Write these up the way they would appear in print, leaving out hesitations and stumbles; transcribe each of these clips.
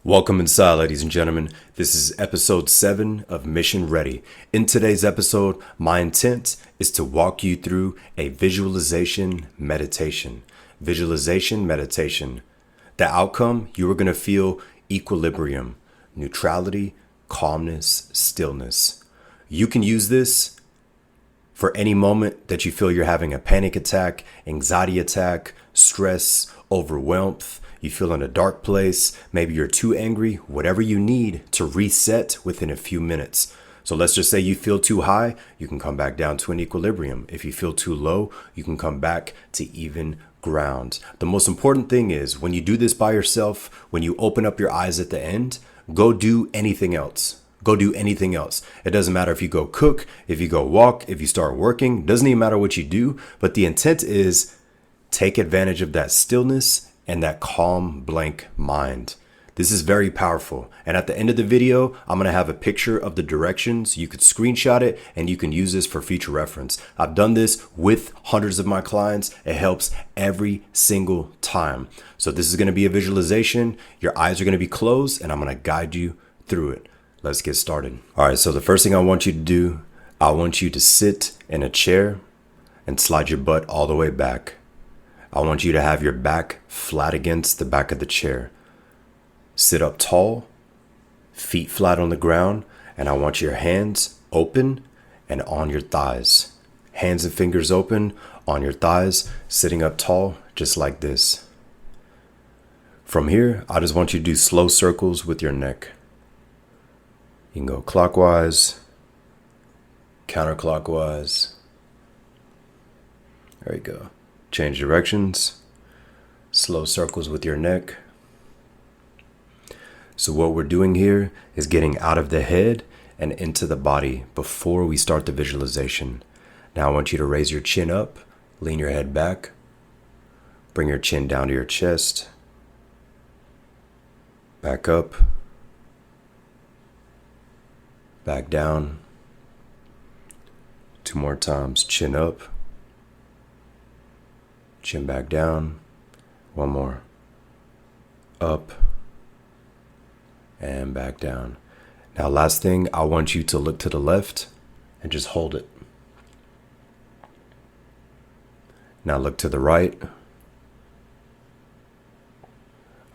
Welcome inside, ladies and gentlemen. This is episode 7 of Mission Ready. In today's episode, my intent is to walk you through a visualization meditation. Visualization meditation. The outcome, you are going to feel equilibrium, neutrality, calmness, stillness. You can use this for any moment that you feel you're having a panic attack, anxiety attack, stress, overwhelmed. You feel in a dark place, maybe you're too angry, whatever you need to reset within a few minutes. So let's just say you feel too high, you can come back down to an equilibrium. If you feel too low, you can come back to even ground. The most important thing is when you do this by yourself, when you open up your eyes at the end, go do anything else. Go do anything else. It doesn't matter if you go cook, if you go walk, if you start working, doesn't even matter what you do. But the intent is take advantage of that stillness and that calm, blank mind. This is very powerful. And at the end of the video, I'm going to have a picture of the directions. You could screenshot it and you can use this for future reference. I've done this with hundreds of my clients. It helps every single time. So this is going to be a visualization. Your eyes are going to be closed and I'm going to guide you through it. Let's get started. All right, so the first thing I want you to do, I want you to sit in a chair and slide your butt all the way back. I want you to have your back flat against the back of the chair. Sit up tall, feet flat on the ground, and I want your hands open and on your thighs. Hands and fingers open on your thighs, sitting up tall, just like this. From here, I just want you to do slow circles with your neck. You can go clockwise, counterclockwise. There you go. Change directions, slow circles with your neck. So what we're doing here is getting out of the head and into the body before we start the visualization. Now I want you to raise your chin up, lean your head back, bring your chin down to your chest, back up, back down. 2 more times, chin up, chin back down. 1 more. Up and back down. Now, last thing, I want you to look to the left and just hold it. Now look to the right.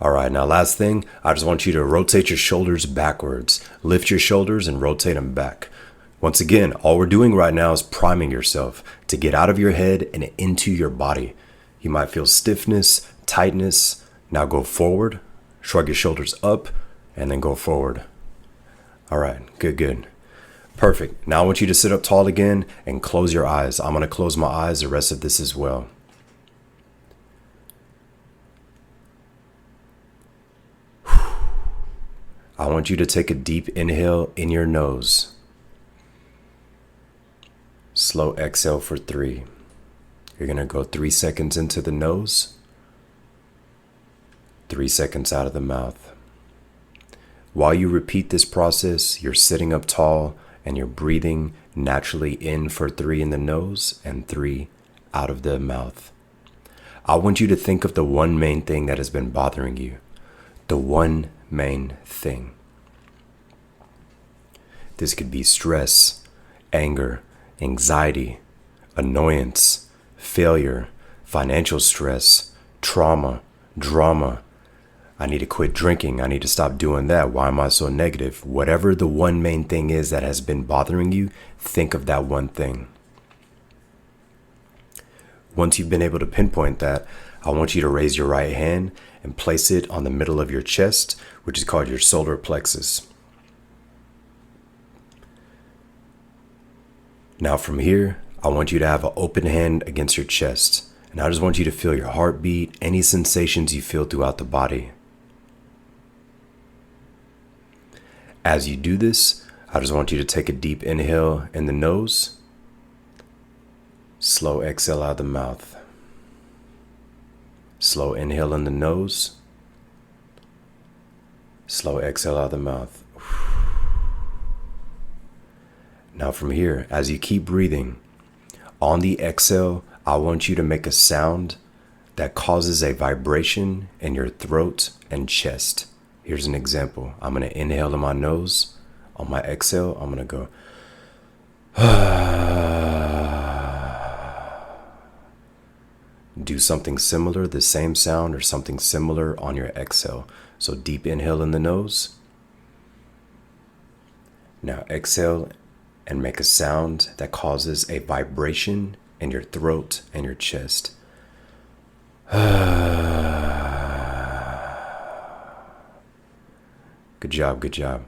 All right, now last thing, I just want you to rotate your shoulders backwards. Lift your shoulders and rotate them back. Once again, all we're doing right now is priming yourself to get out of your head and into your body. You might feel stiffness, tightness. Now go forward, shrug your shoulders up, and then go forward. All right, good. Perfect. Now I want you to sit up tall again and close your eyes. I'm going to close my eyes the rest of this as well. I want you to take a deep inhale in your nose. Slow exhale for 3. You're going to go 3 seconds into the nose, 3 seconds out of the mouth. While you repeat this process, you're sitting up tall and you're breathing naturally in for 3 in the nose and 3 out of the mouth. I want you to think of the one main thing that has been bothering you. The one main thing. This could be stress, anger, anxiety, annoyance, failure, financial stress, trauma, drama. I need to quit drinking. I need to stop doing that. Why am I so negative? Whatever the one main thing is that has been bothering you, think of that one thing. Once you've been able to pinpoint that, I want you to raise your right hand and place it on the middle of your chest, which is called your solar plexus. Now from here, I want you to have an open hand against your chest. And I just want you to feel your heartbeat, any sensations you feel throughout the body. As you do this, I just want you to take a deep inhale in the nose. Slow exhale out of the mouth. Slow inhale in the nose. Slow exhale out of the mouth. Now from here, as you keep breathing, on the exhale, I want you to make a sound that causes a vibration in your throat and chest. Here's an example. I'm going to inhale in my nose. On my exhale, I'm going to go. Do something similar, the same sound or something similar on your exhale. So deep inhale in the nose. Now exhale and make a sound that causes a vibration in your throat and your chest. Good job, good job.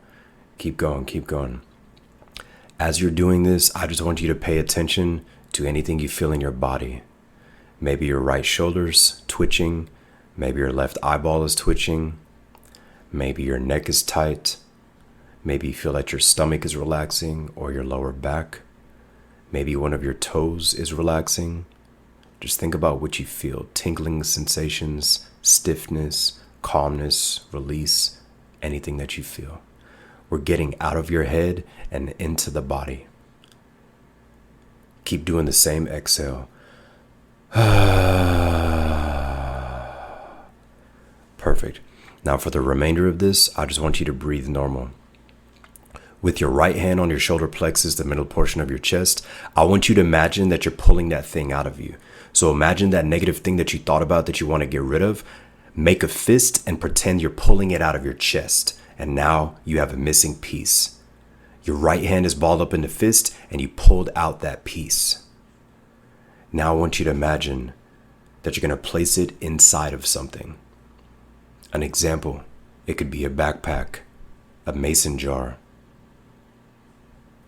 Keep going, keep going. As you're doing this, I just want you to pay attention to anything you feel in your body. Maybe your right shoulder's twitching. Maybe your left eyeball is twitching. Maybe your neck is tight. Maybe you feel that your stomach is relaxing or your lower back. Maybe one of your toes is relaxing. Just think about what you feel. Tingling sensations, stiffness, calmness, release, anything that you feel. We're getting out of your head and into the body. Keep doing the same exhale. Perfect. Now for the remainder of this, I just want you to breathe normal. With your right hand on your shoulder plexus, the middle portion of your chest, I want you to imagine that you're pulling that thing out of you. So imagine that negative thing that you thought about that you want to get rid of. Make a fist and pretend you're pulling it out of your chest. And now you have a missing piece. Your right hand is balled up in the fist and you pulled out that piece. Now I want you to imagine that you're going to place it inside of something. An example, it could be a backpack, a mason jar,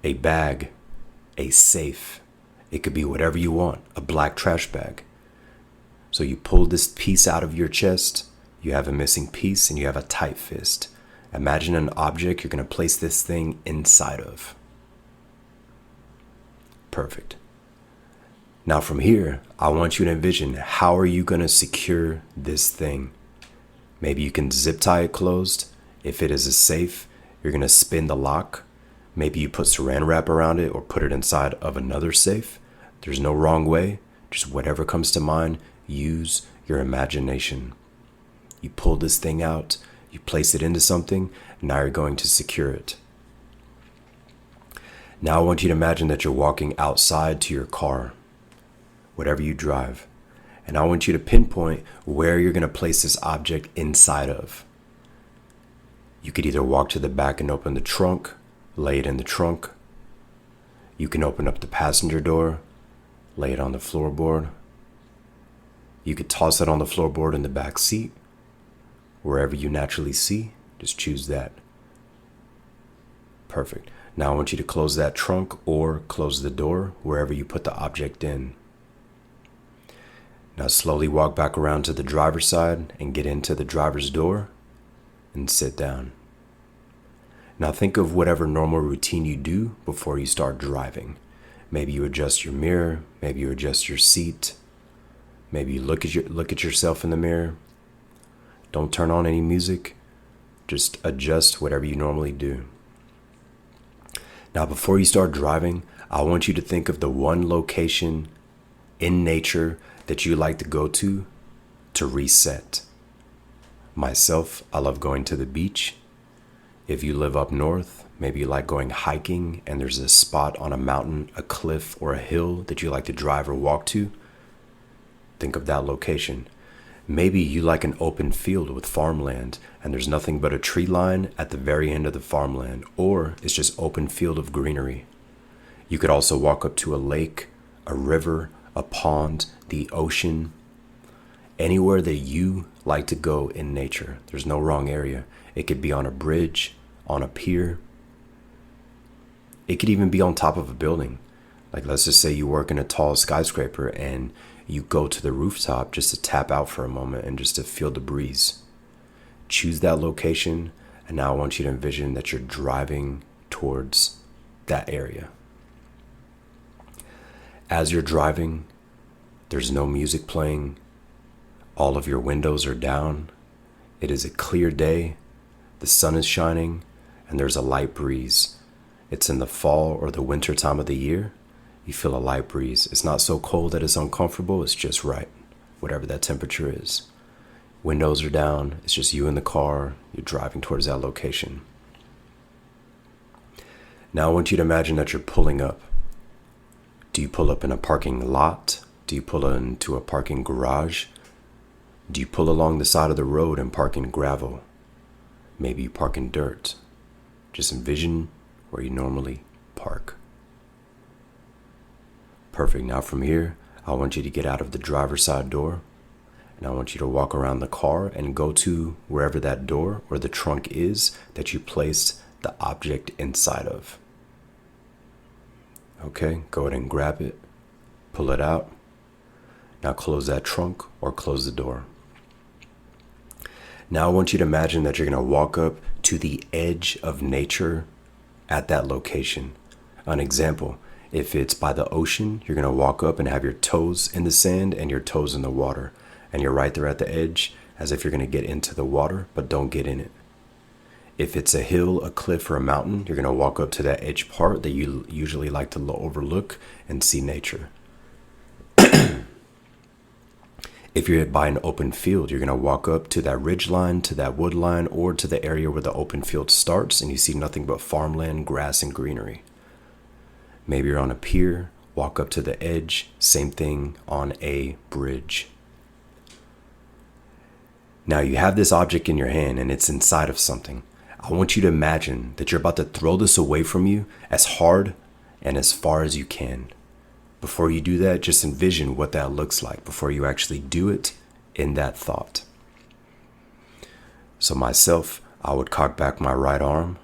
a bag, a safe. It could be whatever you want, a black trash bag. So you pull this piece out of your chest, you have a missing piece, and you have a tight fist. Imagine an object you're going to place this thing inside of. Perfect. Now from here, I want you to envision, how are you going to secure this thing? Maybe you can zip tie it closed. If it is a safe, you're going to spin the lock. Maybe you put saran wrap around it or put it inside of another safe. There's no wrong way. Just whatever comes to mind, use your imagination. You pull this thing out, you place it into something, now you're going to secure it. Now I want you to imagine that you're walking outside to your car, whatever you drive. And I want you to pinpoint where you're going to place this object inside of. You could either walk to the back and open the trunk, lay it in the trunk. You can open up the passenger door, lay it on the floorboard. You could toss it on the floorboard in the back seat. Wherever you naturally see, just choose that. Perfect. Now I want you to close that trunk or close the door wherever you put the object in. Now slowly walk back around to the driver's side and get into the driver's door and sit down. Now think of whatever normal routine you do before you start driving. Maybe you adjust your mirror, maybe you adjust your seat, maybe you look at yourself in the mirror. Don't turn on any music, just adjust whatever you normally do. Now before you start driving, I want you to think of the one location in nature that you like to go to reset. Myself, I love going to the beach. If you live up north, maybe you like going hiking and there's a spot on a mountain, a cliff, or a hill that you like to drive or walk to. Think of that location. Maybe you like an open field with farmland and there's nothing but a tree line at the very end of the farmland, or it's just open field of greenery. You could also walk up to a lake, a river, a pond, the ocean, anywhere that you like to go in nature. There's no wrong area. It could be on a bridge, on a pier. It could even be on top of a building. Like let's just say you work in a tall skyscraper and you go to the rooftop just to tap out for a moment and just to feel the breeze. Choose that location, and now I want you to envision that you're driving towards that area. As you're driving, there's no music playing. All of your windows are down. It is a clear day. The sun is shining, and there's a light breeze. It's in the fall or the winter time of the year. You feel a light breeze. It's not so cold that it's uncomfortable. It's just right, whatever that temperature is. Windows are down. It's just you in the car. You're driving towards that location. Now I want you to imagine that you're pulling up. Do you pull up in a parking lot? Do you pull into a parking garage? Do you pull along the side of the road and park in gravel? Maybe you park in dirt. Just envision where you normally park. Perfect. Now from here, I want you to get out of the driver's side door, and I want you to walk around the car and go to wherever that door or the trunk is that you placed the object inside of. Okay, go ahead and grab it, pull it out. Now close that trunk or close the door. Now I want you to imagine that you're going to walk up to the edge of nature at that location. An example, if it's by the ocean, you're going to walk up and have your toes in the sand and your toes in the water. And you're right there at the edge as if you're going to get into the water, but don't get in it. If it's a hill, a cliff, or a mountain, you're going to walk up to that edge part that you usually like to overlook and see nature. If you're by an open field, you're going to walk up to that ridge line, to that wood line, or to the area where the open field starts and you see nothing but farmland, grass, and greenery. Maybe you're on a pier, walk up to the edge, same thing on a bridge. Now you have this object in your hand and it's inside of something. I want you to imagine that you're about to throw this away from you as hard and as far as you can. Before you do that, just envision what that looks like before you actually do it in that thought. So myself, I would cock back my right arm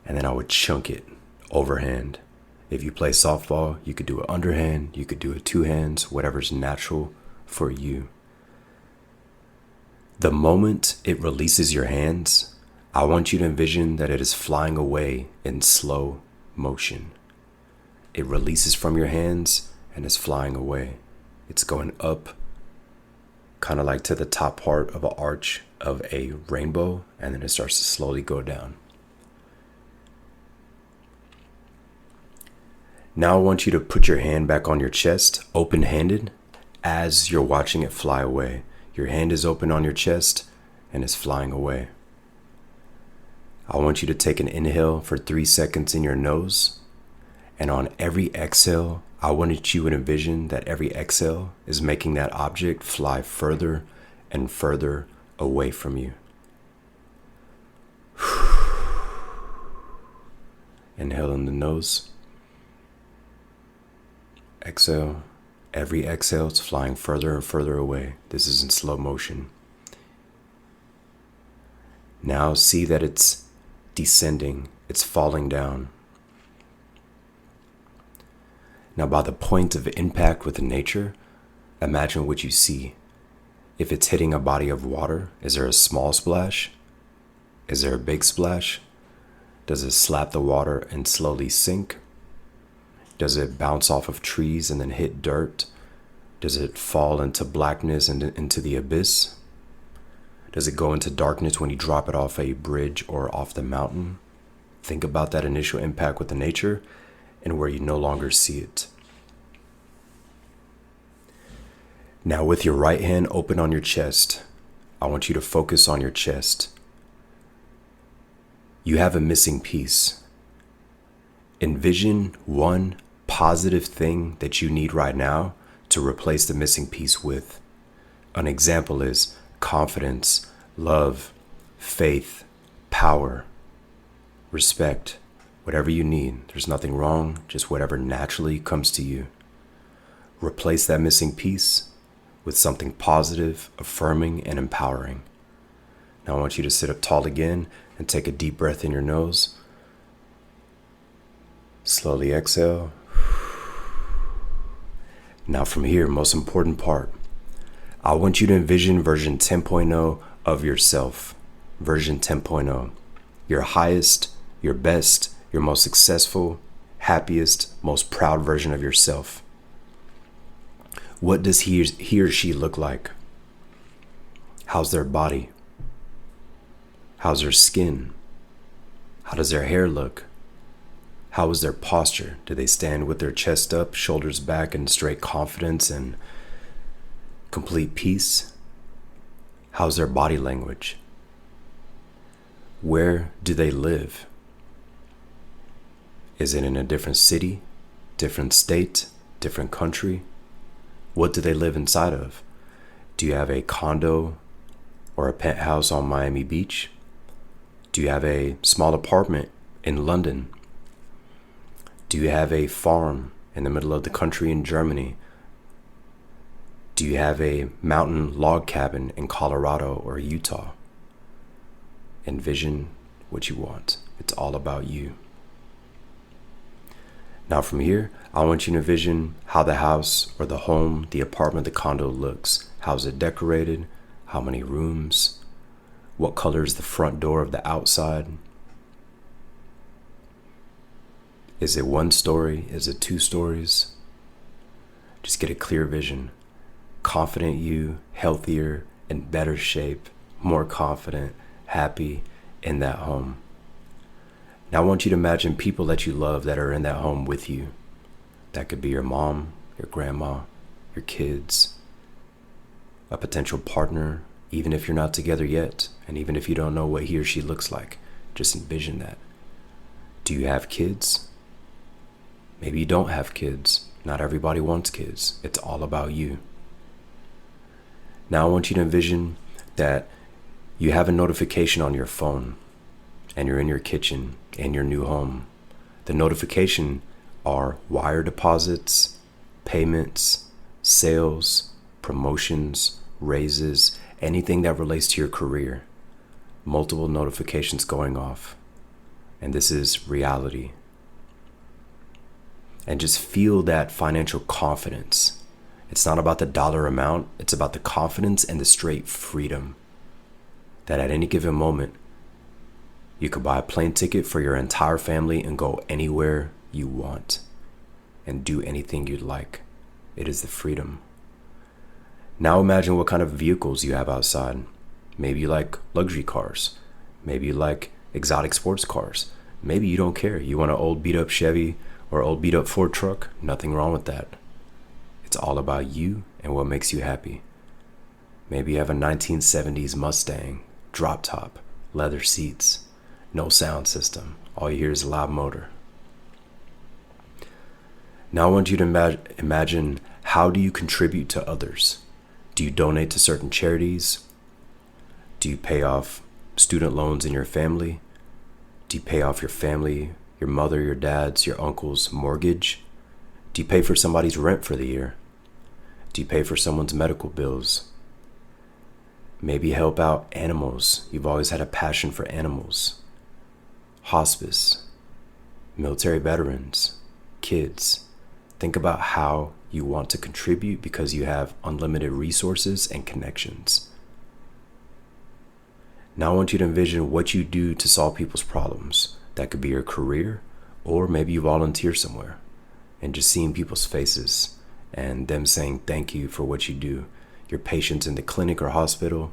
and then I would chunk it overhand. If you play softball, you could do it underhand, you could do it two hands, whatever's natural for you. The moment it releases your hands, I want you to envision that it is flying away in slow motion. It releases from your hands and is flying away. It's going up, kind of like to the top part of an arch of a rainbow, and then it starts to slowly go down. Now I want you to put your hand back on your chest, open-handed, as you're watching it fly away. Your hand is open on your chest and it's flying away. I want you to take an inhale for 3 seconds in your nose. And on every exhale, I wanted you to envision that every exhale is making that object fly further and further away from you. Inhale in the nose. Exhale. Every exhale, it's flying further and further away. This is in slow motion. Now see that it's descending. It's falling down. Now by the point of impact with nature, imagine what you see. If it's hitting a body of water, is there a small splash? Is there a big splash? Does it slap the water and slowly sink? Does it bounce off of trees and then hit dirt? Does it fall into blackness and into the abyss? Does it go into darkness when you drop it off a bridge or off the mountain? Think about that initial impact with the nature and where you no longer see it. Now with your right hand open on your chest, I want you to focus on your chest. You have a missing piece. Envision one positive thing that you need right now to replace the missing piece with. An example is confidence, love, faith, power, respect, whatever you need. There's nothing wrong, just whatever naturally comes to you. Replace that missing piece with something positive, affirming, and empowering. Now I want you to sit up tall again and take a deep breath in your nose. Slowly exhale. Now from here, most important part. I want you to envision version 10.0 of yourself. Version 10.0. Your highest, your best, your most successful, happiest, most proud version of yourself. What does he or she look like? How's their body? How's their skin? How does their hair look? How is their posture? Do they stand with their chest up, shoulders back, in straight confidence and complete peace? How's their body language? Where do they live? Is it in a different city, different state, different country? What do they live inside of? Do you have a condo or a penthouse on Miami Beach? Do you have a small apartment in London? Do you have a farm in the middle of the country in Germany? Do you have a mountain log cabin in Colorado or Utah? Envision what you want. It's all about you. Now from here, I want you to envision how the house or the home, the apartment, the condo looks. How's it decorated? How many rooms? What color is the front door of the outside? Is it 1 story? Is it 2 stories? Just get a clear vision. Confident you, healthier, in better shape, more confident, happy in that home. Now I want you to imagine people that you love that are in that home with you. That could be your mom, your grandma, your kids, a potential partner, even if you're not together yet, and even if you don't know what he or she looks like, just envision that. Do you have kids? Maybe you don't have kids. Not everybody wants kids. It's all about you. Now I want you to envision that you have a notification on your phone and you're in your kitchen in your new home. The notification are wire deposits, payments, sales, promotions, raises, anything that relates to your career. Multiple notifications going off. And this is reality. And just feel that financial confidence. It's not about the dollar amount, it's about the confidence and the straight freedom that at any given moment, you could buy a plane ticket for your entire family and go anywhere you want and do anything you'd like. It is the freedom. Now imagine what kind of vehicles you have outside. Maybe you like luxury cars. Maybe you like exotic sports cars. Maybe you don't care. You want an old beat up Chevy or old beat up Ford truck. Nothing wrong with that. It's all about you and what makes you happy. Maybe you have a 1970s Mustang, drop top, leather seats, no sound system. All you hear is a loud motor. Now I want you to imagine, how do you contribute to others? Do you donate to certain charities? Do you pay off student loans in your family? Do you pay off your family, your mother, your dad's, your uncle's mortgage? Do you pay for somebody's rent for the year? Do you pay for someone's medical bills? Maybe help out animals. You've always had a passion for animals. Hospice, military veterans, kids. Think about how you want to contribute because you have unlimited resources and connections. Now I want you to envision what you do to solve people's problems. That could be your career, or maybe you volunteer somewhere and just seeing people's faces and them saying thank you for what you do. Your patients in the clinic or hospital,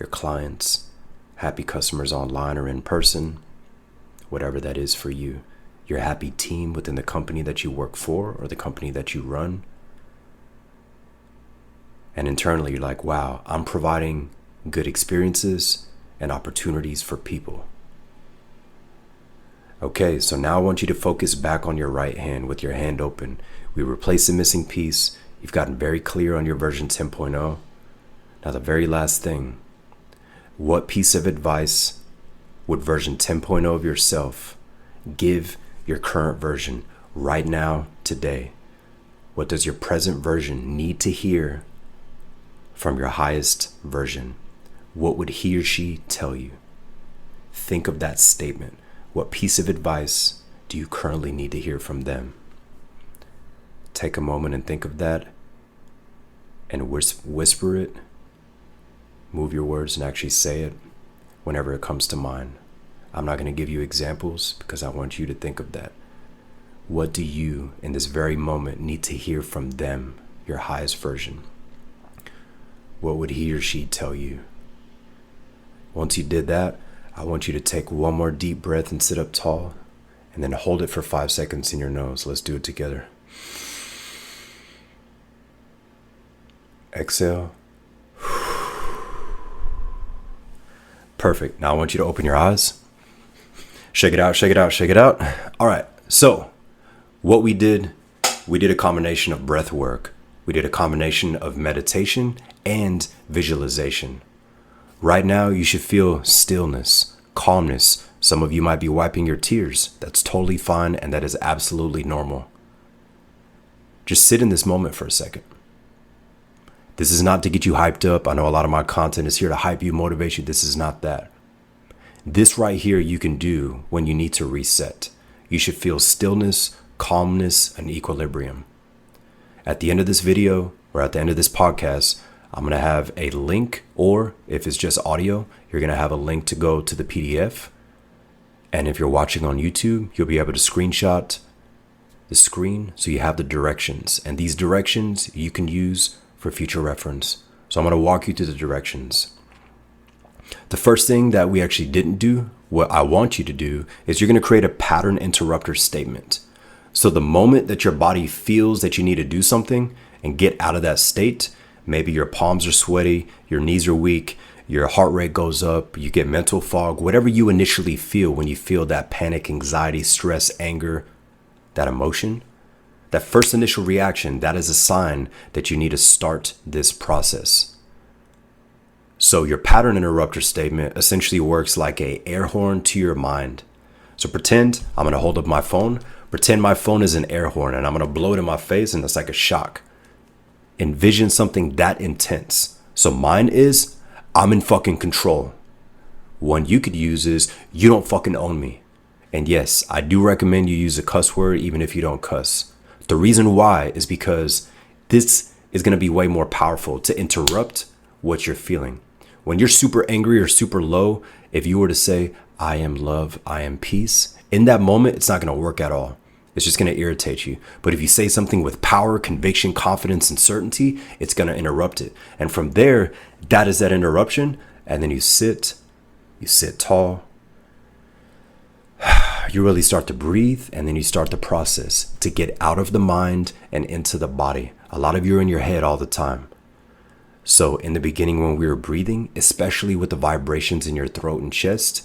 your clients, happy customers online or in person, whatever that is for you. Your happy team within the company that you work for or the company that you run. And internally you're like, wow, I'm providing good experiences and opportunities for people. Okay, so now I want you to focus back on your right hand with your hand open. We replace the missing piece. You've gotten very clear on your version 10.0. Now the very last thing, what piece of advice would version 10.0 of yourself give your current version right now, today? What does your present version need to hear from your highest version? What would he or she tell you? Think of that statement. What piece of advice do you currently need to hear from them? Take a moment and think of that and whisper it. Move your words and actually say it whenever it comes to mind. I'm not going to give you examples because I want you to think of that. What do you, in this very moment, need to hear from them, your highest version? What would he or she tell you? Once you did that, I want you to take one more deep breath and sit up tall, and then hold it for 5 seconds in your nose. Let's do it together. Exhale. Perfect. Now I want you to open your eyes. Shake it out, shake it out, shake it out. All right. So what we did a combination of breath work. We did a combination of meditation and visualization. Right now, you should feel stillness, calmness. Some of you might be wiping your tears. That's totally fine, and that is absolutely normal. Just sit in this moment for a second. This is not to get you hyped up. I know a lot of my content is here to hype you, motivate you. This is not that. This right here you can do when you need to reset. You should feel stillness, calmness, and equilibrium. At the end of this video or at the end of this podcast, I'm going to have a link, or if it's just audio, you're going to have a link to go to the PDF. And if you're watching on YouTube, you'll be able to screenshot the screen so you have the directions. And these directions you can use for future reference. So I'm going to walk you through the directions. The first thing that we actually didn't do, what I want you to do, is you're going to create a pattern interrupter statement. So the moment that your body feels that you need to do something and get out of that state, maybe your palms are sweaty, your knees are weak, your heart rate goes up, you get mental fog, whatever you initially feel when you feel that panic, anxiety, stress, anger, that emotion, that first initial reaction, that is a sign that you need to start this process. So your pattern interrupter statement essentially works like an air horn to your mind. So pretend I'm going to hold up my phone. Pretend my phone is an air horn and I'm going to blow it in my face and it's like a shock. Envision something that intense. So mine is, I'm in fucking control. One you could use is, you don't fucking own me. And yes, I do recommend you use a cuss word even if you don't cuss. The reason why is because this is going to be way more powerful to interrupt what you're feeling. When you're super angry or super low, if you were to say, I am love, I am peace, in that moment, it's not going to work at all. It's just going to irritate you. But if you say something with power, conviction, confidence, and certainty, it's going to interrupt it. And from there, that is that interruption. And then you sit tall. You really start to breathe, and then you start the process to get out of the mind and into the body. A lot of you are in your head all the time. So in the beginning, when we were breathing, especially with the vibrations in your throat and chest,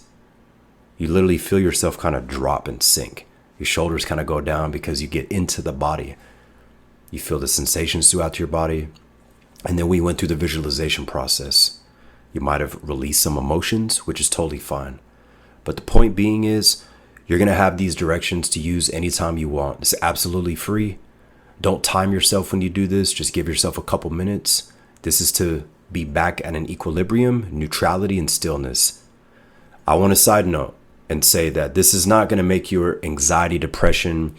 you literally feel yourself kind of drop and sink. Your shoulders kind of go down because you get into the body. You feel the sensations throughout your body. And then we went through the visualization process. You might have released some emotions, which is totally fine. But the point being is, you're going to have these directions to use anytime you want. It's absolutely free. Don't time yourself when you do this. Just give yourself a couple minutes. This is to be back at an equilibrium, neutrality, and stillness. I want to side note and say that this is not going to make your anxiety, depression,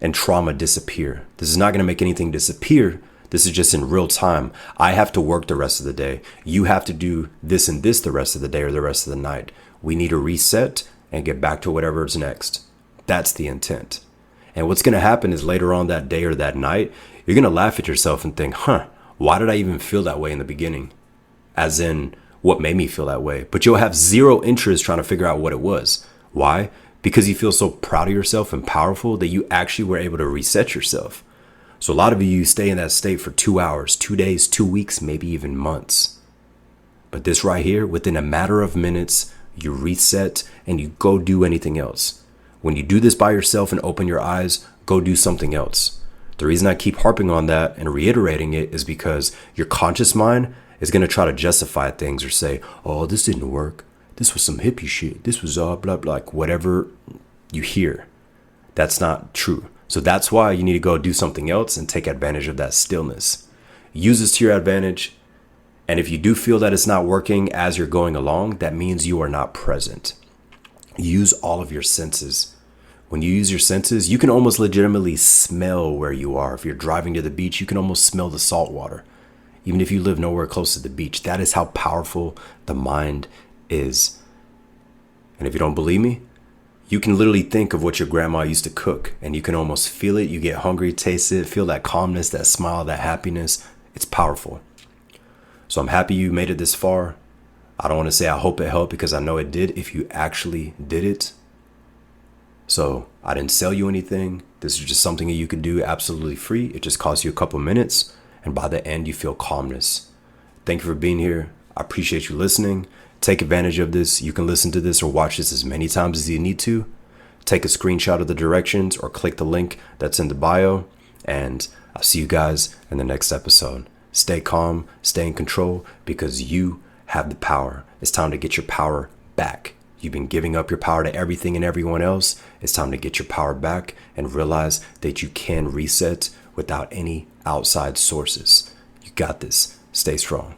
and trauma disappear. This is not going to make anything disappear. This is just in real time. I have to work the rest of the day. You have to do this and this the rest of the day or the rest of the night. We need to reset and get back to whatever is next. That's the intent. And what's going to happen is later on that day or that night, you're going to laugh at yourself and think, why did I even feel that way in the beginning? As in, what made me feel that way? But you'll have zero interest trying to figure out what it was. Why? Because you feel so proud of yourself and powerful that you actually were able to reset yourself. So a lot of you stay in that state for 2 hours, 2 days, 2 weeks, maybe even months. But this right here, within a matter of minutes, you reset and you go do anything else. When you do this by yourself and open your eyes, go do something else. The reason I keep harping on that and reiterating it is because your conscious mind is going to try to justify things or say, oh, this didn't work. This was some hippie shit. This was blah, blah, like whatever you hear. That's not true. So that's why you need to go do something else and take advantage of that stillness. Use this to your advantage. And if you do feel that it's not working as you're going along, that means you are not present. Use all of your senses. When you use your senses, you can almost legitimately smell where you are. If you're driving to the beach, you can almost smell the salt water. Even if you live nowhere close to the beach, that is how powerful the mind is. And if you don't believe me, you can literally think of what your grandma used to cook and you can almost feel it. You get hungry, taste it, feel that calmness, that smile, that happiness. It's powerful. So I'm happy you made it this far. I don't want to say I hope it helped because I know it did if you actually did it. So I didn't sell you anything. This is just something that you could do absolutely free. It just costs you a couple minutes. And by the end, you feel calmness. Thank you for being here. I appreciate you listening. Take advantage of this. You can listen to this or watch this as many times as you need to. Take a screenshot of the directions or click the link that's in the bio. And I'll see you guys in the next episode. Stay calm, stay in control, because you have the power. It's time to get your power back. You've been giving up your power to everything and everyone else. It's time to get your power back and realize that you can reset without any outside sources. You got this. Stay strong.